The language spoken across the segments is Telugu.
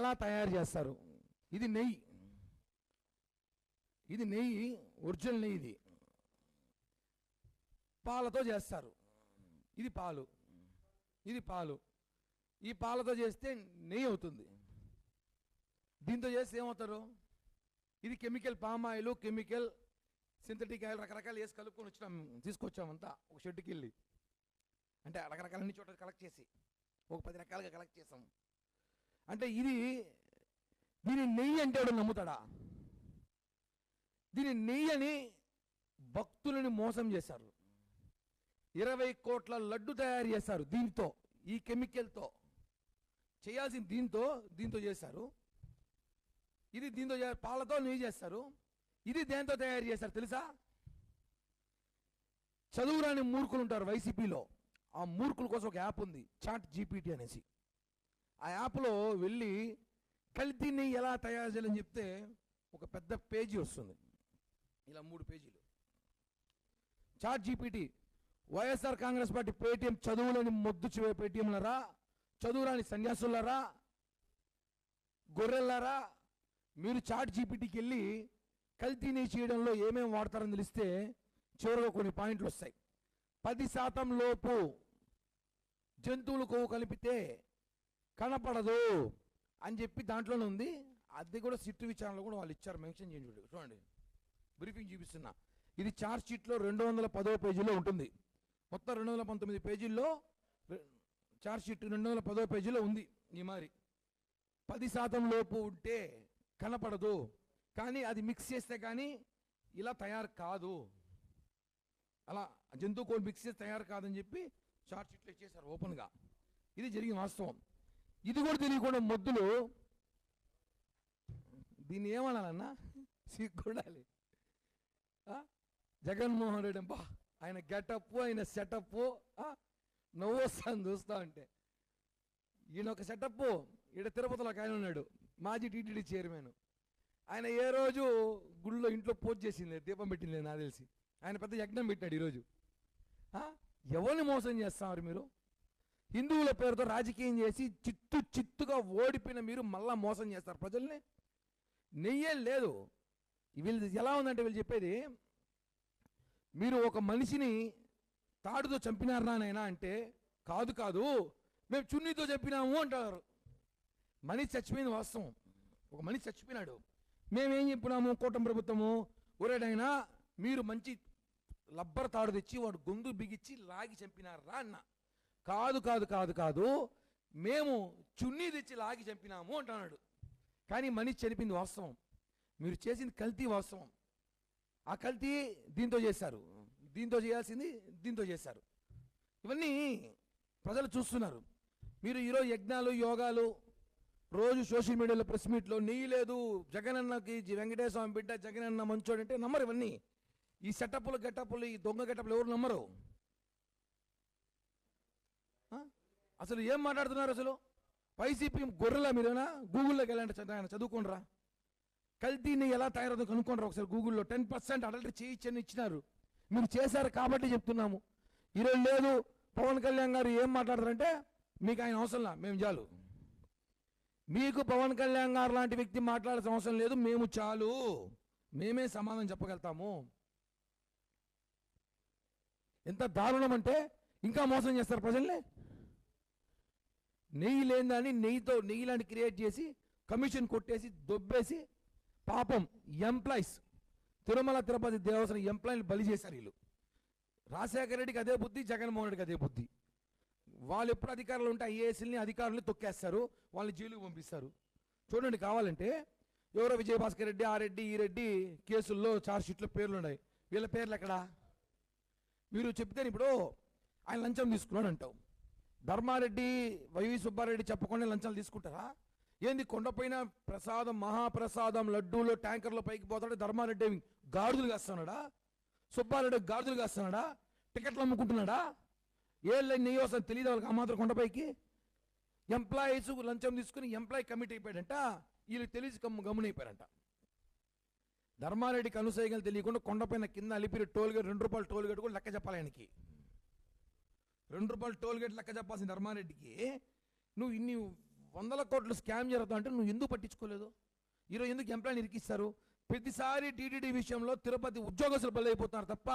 ఎలా తయారు చేస్తారు? ఇది నెయ్యి, ఇది నెయ్యి, ఒరిజినల్ నెయ్యి. ఇది పాలతో చేస్తారు. ఇది పాలు, ఇది పాలు. ఈ పాలతో చేస్తే నెయ్యి అవుతుంది. దీంతో చేస్తే ఏమవుతారు? ఇది chemical, palm oil, chemical, synthetic oil రకరకాలు వేసి కలుపుకొని తీసుకొచ్చామంతా ఒక షెడ్కి వెళ్ళి. అంటే రకరకాల అన్ని చోట్ల కలెక్ట్ చేసి ఒక 10 రకాలుగా కలెక్ట్ చేసాం. అంటే దీని నెయ్యి అంటే ఎవడు నమ్ముతాడా? దీని నెయ్యి అని భక్తులని మోసం చేశారు. 20 కోట్ల లడ్డు తయారు చేశారు దీంతో, ఈ కెమికల్తో చేయాల్సింది దీంతో చేశారు. ఇది దీంతో పాలతో నెయ్యి చేస్తారు. ఇది దేంతో తయారు చేస్తారు తెలుసా? చదువురాని మూర్ఖులు ఉంటారు వైసీపీలో. ఆ మూర్ఖుల కోసం ఒక యాప్ ఉంది, చాట్ జీపీటీ అనేసి. ఆ యాప్లో వెళ్ళి కల్తీ నెయ్యి ఎలా తయారు చేయాలని చెప్తే ఒక పెద్ద పేజీ వస్తుంది, ఇలా 3 పేజీలు. Chat GPT, YSR Congress party Paytm చదువులని మొద్దు పేటీఎంలరా, చదువురాని సన్యాసులరా, గొర్రెల్లారా, మీరు చాట్ జీపీటీకి వెళ్ళి కల్తీ నెయ్యి చేయడంలో ఏమేమి వాడతారని తెలిస్తే చివరిగా కొన్ని పాయింట్లు వస్తాయి. 10% లోపు జంతువులు కొవ్వు కలిపితే కనపడదు అని చెప్పి దాంట్లోనే ఉంది. అది కూడా సిట్టు విచారణలో కూడా వాళ్ళు ఇచ్చారు, మెన్షన్ చేయండి. చూడండి, బ్రీఫింగ్ చూపిస్తున్నా. ఇది చార్జ్ షీట్లో 210వ పేజీలో ఉంటుంది. మొత్తం 219 పేజీల్లో చార్జ్ షీట్ 210వ పేజీలో ఉంది. ఈ మరి 10% లోపు ఉంటే కనపడదు, కానీ అది మిక్స్ చేస్తే కానీ ఇలా తయారు కాదు, అలా జంతువు కోడి మిక్స్ చేస్తే తయారు కాదని చెప్పి చార్జ్ షీట్లో ఇచ్చేసారు ఓపెన్గా. ఇది జరిగిన వాస్తవం. ఇది కూడా తెలియకుండా మొద్దులు దీన్ని ఏమనాలన్నా సిగ్గుండాలి. జగన్మోహన్ రెడ్డి అబ్బా, ఆయన గెటప్, ఆయన సెటప్ నవ్వు వస్తాను చూస్తా ఉంటే. ఈయన ఒక సెటప్. ఈడ తిరుపతిలో ఒక ఆయన ఉన్నాడు, మాజీ టీటీడీ చైర్మన్. ఆయన ఏ రోజు గుళ్ళో ఇంట్లో పూజ చేసింది, దీపం పెట్టింది నాకు తెలిసి. ఆయన పెద్ద యజ్ఞం పెట్టాడు ఈరోజు. ఎవరిని మోసం చేస్తున్నారు మీరు? హిందువుల పేరుతో రాజకీయం చేసి చిత్తుగా ఓడిపోయిన మీరు మళ్ళా మోసం చేస్తారు ప్రజల్ని. నెయ్యే లేదు. వీళ్ళు ఎలా ఉందంటే వీళ్ళు చెప్పేది, మీరు ఒక మనిషిని తాడుతో చంపినారనైనా అంటే కాదు మేము చున్నీతో చంపినాము అంటారు. మనిషి చచ్చిపోయింది వాస్తవం. ఒక మనిషి చచ్చిపోయినాడు, మేమేం చెప్పినాము కూటమి ప్రభుత్వము, ఒరేడైనా మీరు మంచి లబ్బర్ తాడు తెచ్చి వాడు గొంతు బిగించి లాగి చంపినారా అన్న. కాదు మేము చున్నీ తెచ్చి లాగి చంపినాము అంటున్నాడు. కానీ మనిషి చనిపోయింది వాస్తవం. మీరు చేసింది కల్తీ వాస్తవం. ఆ కల్తీ దీంతో చేశారు, దీంతో చేయాల్సింది దీంతో చేశారు. ఇవన్నీ ప్రజలు చూస్తున్నారు. మీరు ఈరోజు యజ్ఞాలు, యోగాలు, రోజు సోషల్ మీడియాలో ప్రెస్ మీట్లో నెయ్యి లేదు, జగనన్నకి వెంకటేశ్వర స్వామి బిడ్డ, జగనన్న మంచోడు అంటే నమ్మరు. ఇవన్నీ ఈ సెటప్లు గెటప్లు, ఈ దొంగ గెటప్లు ఎవరు నమ్మరు. అసలు ఏం మాట్లాడుతున్నారు? అసలు వైసీపీ గొర్రెలా మీరేనా? గూగుల్లోకి వెళ్ళండి, చదువుకోండిరా. కల్తీ నెయ్యి ఎలా తయారవుతుందో కనుక్కోండి ఒకసారి గూగుల్లో. 10% అడల్టరీ చేయించని ఇచ్చినారు. మీరు చేశారు కాబట్టి చెప్తున్నాము. ఈరోజు లేదు. పవన్ కళ్యాణ్ గారు ఏం మాట్లాడతారంటే మీకు ఆయన అవసరంలా, మేము చాలు. మీకు పవన్ కళ్యాణ్ గారు లాంటి వ్యక్తి మాట్లాడాల్సిన అవసరం లేదు, మేము చాలు, మేమే సమాధానం చెప్పగలుగుతాము. ఎంత దారుణం అంటే ఇంకా మోసం చేస్తారు ప్రజల్ని. నెయ్యి లేదని నెయ్యి లాంటి క్రియేట్ చేసి కమిషన్ కొట్టేసి దొబ్బేసి పాపం ఎంప్లాయీస్, తిరుమల తిరుపతి దేవస్థానం ఎంప్లాయీలు బలి చేశారు వీళ్ళు. రాజశేఖర రెడ్డికి అదే బుద్ధి, జగన్మోహన్ రెడ్డికి అదే బుద్ధి. వాళ్ళు ఎప్పుడు అధికారులు ఉంటే ఐఏఎస్ని అధికారులు తొక్కేస్తారు, వాళ్ళని జైలుకు పంపిస్తారు. చూడండి, కావాలంటే ఎవరో విజయభాస్కర్ రెడ్డి, ఆ రెడ్డి, ఈ రెడ్డి కేసుల్లో చార్జ్ షీట్లో పేర్లు ఉన్నాయి. వీళ్ళ పేర్లు ఎక్కడా? మీరు చెప్తే ఇప్పుడు ఆయన లంచం తీసుకున్నాడు అంటావు. ధర్మారెడ్డి, వైవి సుబ్బారెడ్డి చెప్పకుండా లంచాలు తీసుకుంటారా? ఏంది కొండపైన ప్రసాదం, మహాప్రసాదం లడ్డూలో ట్యాంకర్లో పైకి పోతాడు. ధర్మారెడ్డి గాడిదలు కాస్తున్నాడా? సుబ్బారెడ్డి గాడిదలు కాస్తున్నాడా? టికెట్లు అమ్ముకుంటున్నాడా? ఏ నెయ్యి వస్తుంది తెలియదు వాళ్ళకి. ఆ మాత్రం కొండపైకి ఎంప్లాయీస్ లంచం తీసుకుని ఎంప్లాయీ కమిటీ అయిపోయాడంట. వీళ్ళు తెలిసి గమ్మునైపోయారంట. ధర్మారెడ్డికి అనుసైగలు తెలియకుండా కొండపైన కింద అలిపిరి టోల్గేట్, 2 రూపాయల టోల్గేట్ కూడా లెక్క చెప్పాలి ఆయనకి. 2 రూపాయల టోల్గేట్ లెక్క చెప్పాల్సిన ధర్మారెడ్డికి నువ్వు ఇన్ని వందల కోట్లు స్కామ్ జరుగుతా అంటే నువ్వు ఎందుకు పట్టించుకోలేదు? ఈరోజు ఎందుకు ఎంప్లాయీని ఇరికిస్తారు? ప్రతిసారి టీటీడీ విషయంలో తిరుపతి ఉద్యోగస్తులు బలైపోతున్నారు తప్ప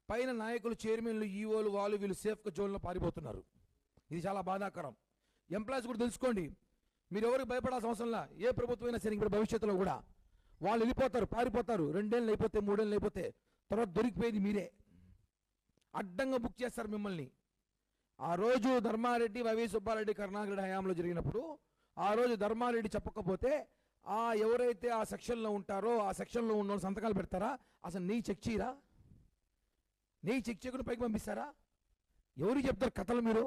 పైన నాయకులు, చైర్మన్లు, ఈఓలు వాళ్ళు వీళ్ళు సేఫ్గా జోన్లో పారిపోతున్నారు. ఇది చాలా బాధాకరం. ఎంప్లాయీస్ కూడా తెలుసుకోండి, మీరు ఎవరికి భయపడాల్సిన అవసరంలా. ఏ ప్రభుత్వం అయినా సరే ఇప్పుడు భవిష్యత్తులో కూడా వాళ్ళు వెళ్ళిపోతారు, పారిపోతారు. 2 ఏళ్ళు అయిపోతే, 3 ఏళ్ళు అయిపోతే తర్వాత దొరికిపోయేది మీరే. అడ్డంగా బుక్ చేస్తారు మిమ్మల్ని. ఆ రోజు ధర్మారెడ్డి, వైవి సుబ్బారెడ్డి, కరుణాకర్ హయాంలో జరిగినప్పుడు ఆ రోజు ధర్మారెడ్డి చెప్పకపోతే ఎవరైతే ఆ సెక్షన్లో ఉంటారో ఆ సెక్షన్లో ఉన్న సంతకాలు పెడతారా? అసలు నీ చెక్ చేయరా? నీ చెక్ చేయకుండా పైకి పంపిస్తారా? ఎవరికి చెప్తారు కథలు? మీరు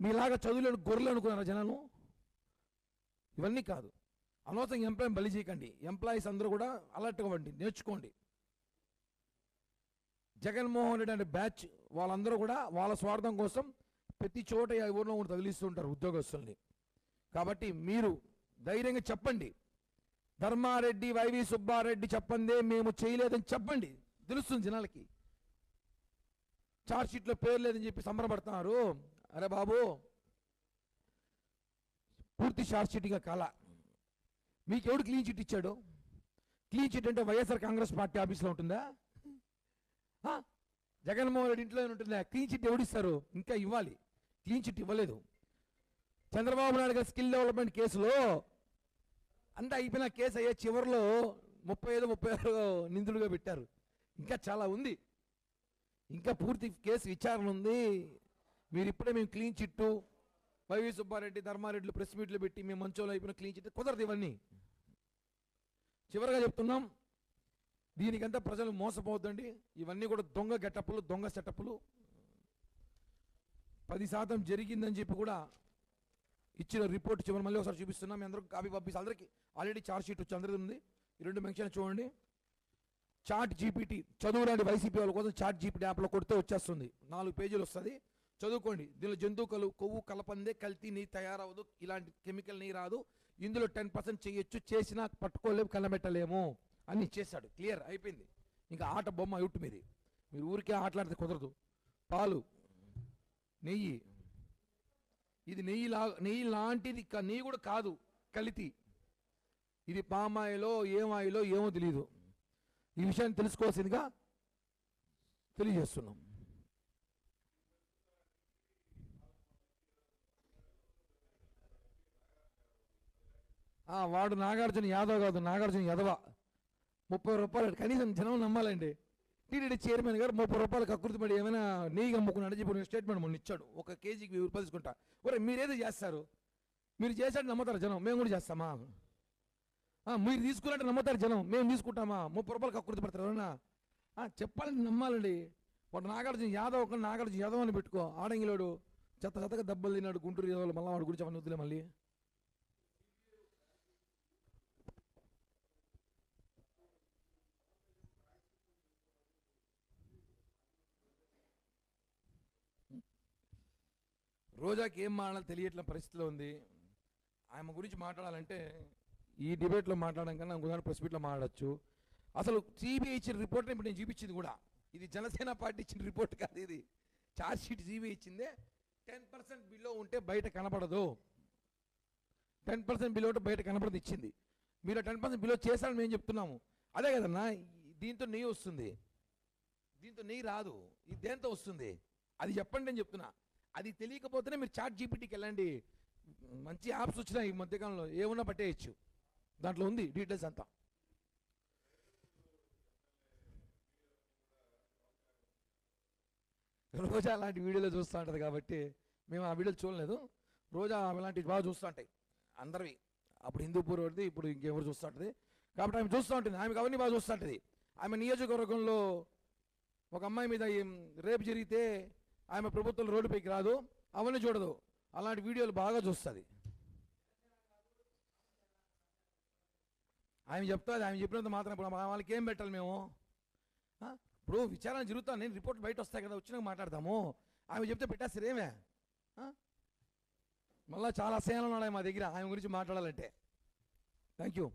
మీలాగా చదువులేని గొర్రెలు అనుకున్నారా జనాలు? ఇవన్నీ కాదు. అనవసరంగా ఎంప్లాయీని బలి చేయకండి. ఎంప్లాయీస్ అందరూ కూడా అలర్ట్గా ఉండి నేర్చుకోండి. జగన్మోహన్ రెడ్డి అనే బ్యాచ్ వాళ్ళందరూ కూడా వాళ్ళ స్వార్థం కోసం ప్రతి చోట ఎవరినో కూడా తగిలిస్తుంటారు ఉద్యోగస్తుల్ని. కాబట్టి మీరు ధైర్యంగా చెప్పండి. ధర్మారెడ్డి, వైవి సుబ్బారెడ్డి చెప్పందే మేము చేయలేదని చెప్పండి, తెలుస్తుంది జనాలకి. ఛార్జ్ షీట్లో పేరు లేదని చెప్పి సంబరపడుతున్నారు. అరే బాబు, పూర్తి ఛార్జ్ షీట్గా కాల. మీకు ఎవడు క్లీన్ చిట్ ఇచ్చాడు? క్లీన్ చిట్ అంటే వైఎస్ఆర్ కాంగ్రెస్ పార్టీ ఆఫీస్లో ఉంటుందా? జగన్మోహన్ రెడ్డి ఇంట్లో ఉంటుందా? క్లీన్ చిట్ ఎవడిస్తారు? ఇంకా ఇవ్వాలి. క్లీన్ చిట్ ఇవ్వలేదు. చంద్రబాబు నాయుడు గారి స్కిల్ డెవలప్మెంట్ కేసులో అంతా అయిపోయిన కేసు అయ్యే చివరిలో 35-36 నిందులుగా పెట్టారు. ఇంకా చాలా ఉంది. ఇంకా పూర్తి కేసు విచారణ ఉంది. మీరు ఇప్పుడే మేము క్లీన్ చిట్టు, వైవి సుబ్బారెడ్డి, ధర్మారెడ్డిలు ప్రెస్ మీట్లు పెట్టి మేము మంచోళ్ళు అయిపోయిన క్లీన్ చిట్ కుదరదు. ఇవన్నీ చివరిగా చెప్తున్నాం, దీనికంతా ప్రజలు మోసపోవద్దండి. ఇవన్నీ కూడా దొంగ గెటప్పులు, దొంగ సెటప్పులు. 10% జరిగిందని చెప్పి కూడా ఇచ్చిన రిపోర్ట్ చివరి మళ్ళీ ఒకసారి చూపిస్తున్నాం. మీ అందరూ కాపీ పంపిస్తే అందరికీ ఆల్రెడీ ఛార్జ్ షీట్ వచ్చి అందరిది ఉంది. ఈ 2 మెన్షన్ చూడండి. చాట్ జీపీటీ చదువురాని వైసీపీ వాళ్ళ కోసం చాట్ జీపీటీ యాప్లో కొడితే వచ్చేస్తుంది. 4 పేజీలు వస్తుంది, చదువుకోండి. దీనిలో జంతువు కొవ్వు కలపందే, కల్తీ నెయ్యి తయారవదు, ఇలాంటి కెమికల్ నెయ్యి రాదు, ఇందులో 10% చేయొచ్చు, చేసినా పట్టుకోలేము, కళ్ళబెట్టలేము అని చేశాడు. క్లియర్ అయిపోయింది. ఇంకా ఆట బొమ్మ అవుట్ మీది. మీరు ఊరికే ఆటలాడితే కుదరదు. పాలు, నెయ్యి, ఇది నెయ్యి లాంటిది. నెయ్యి కూడా కాదు, కలితి. ఇది పామాయిలో ఏమాయిలో ఏమో తెలియదు. ఈ విషయాన్ని తెలుసుకోవాల్సిందిగా తెలియజేస్తున్నాం. వాడు నాగార్జున యాదవ్ కాదు, నాగార్జున యాదవ. 30 రూపాయలు కనీసం జనం నమ్మాలండి. టీటీడీ చైర్మన్ గారు 30 రూపాయలు కకృతి పడి ఏమైనా నెయ్యి అమ్ముకున్నాడు చెప్పి స్టేట్మెంట్ మొన్న ఇచ్చాడు. 1 కేజీకి 1000 రూపాయలు తీసుకుంటా. ఒరే, మీరేదో చేస్తారు, మీరు చేశాడు నమ్ముతారు జనం. మేము కూడా చేస్తామా? మీరు తీసుకున్నట్టు నమ్ముతారు జనం, మేము తీసుకుంటామా? 30 రూపాయలు కకృతి పడతారు ఎవరన్నా? చెప్పాలని నమ్మాలండి. వాడు నాగార్జున యాదవ్, ఒక నాగార్జున యాదవ్ అని పెట్టుకో. ఆడంగిలోడు చెత్తగా దెబ్బలు తిన్నాడు గుంటూరు యాదవ్. మళ్ళీ వాడి గురించి అవన్నీ వద్దులే. మళ్ళీ రోజాకి ఏం మాట్లాడాలి తెలియట్ల పరిస్థితిలో ఉంది. ఆమె గురించి మాట్లాడాలంటే ఈ డిబేట్లో మాట్లాడడం కన్నా ఇంకొక ప్రెస్ మీట్లో మాట్లాడచ్చు. అసలు సిబిఐ ఇచ్చిన రిపోర్ట్ ఇప్పుడు నేను చూపించింది కూడా ఇది జనసేన పార్టీ ఇచ్చిన రిపోర్ట్ కాదు. ఇది ఛార్జ్ షీట్ సిబిఐ ఇచ్చిందే. 10% బిలో ఉంటే బయట కనపడదు, 10% బిలో ఉంటే బయట కనపడదు ఇచ్చింది. మీరు 10% బిలో చేశారని మేము చెప్తున్నాము. అదే కదన్నా, దీంతో నెయ్యి వస్తుంది, దీంతో నెయ్యి రాదు. ఇది దేంతో వస్తుంది అది చెప్పండి అని చెప్తున్నా. అది తెలియకపోతేనే మీరు చాట్ జీపీటీకి వెళ్ళండి. మంచి యాప్స్ వచ్చినాయి ఈ మధ్యకాలంలో, ఏమన్నా పట్టేయచ్చు. దాంట్లో ఉంది డీటెయిల్స్ అంతా. రోజా అలాంటి వీడియోలో చూస్తూ ఉంటుంది కాబట్టి మేము ఆ వీడియోలు చూడలేదు. రోజా అలాంటివి బాగా చూస్తూ ఉంటాయి అందరివి. అప్పుడు హిందూపూర్ వాడిది, ఇప్పుడు ఇంకెవరు చూస్తూ ఉంటుంది కాబట్టి ఆమె చూస్తూ ఉంటుంది. ఆమెకు అవన్నీ బాగా చూస్తూ ఉంటుంది. ఆమె నియోజకవర్గంలో ఒక అమ్మాయి మీద రేపు జరిగితే ఆమె ప్రభుత్వం రోడ్డుపైకి రాదు, అవన్నీ చూడదు. అలాంటి వీడియోలు బాగా చూస్తుంది. ఆమె చెప్తుంది, ఆమె చెప్పినంత మాత్రం ఇప్పుడు వాళ్ళకి ఏం పెట్టాలి మేము? ఇప్పుడు విచారణ జరుగుతాను, నేను రిపోర్ట్ బయట వస్తాయి కదా, వచ్చినాక మాట్లాడతాము. ఆమె చెప్తే పెట్టేస్తారు ఏమే? మళ్ళీ చాలా సేనలు ఉన్నాయి మా దగ్గర ఆమె గురించి మాట్లాడాలంటే. Thank you.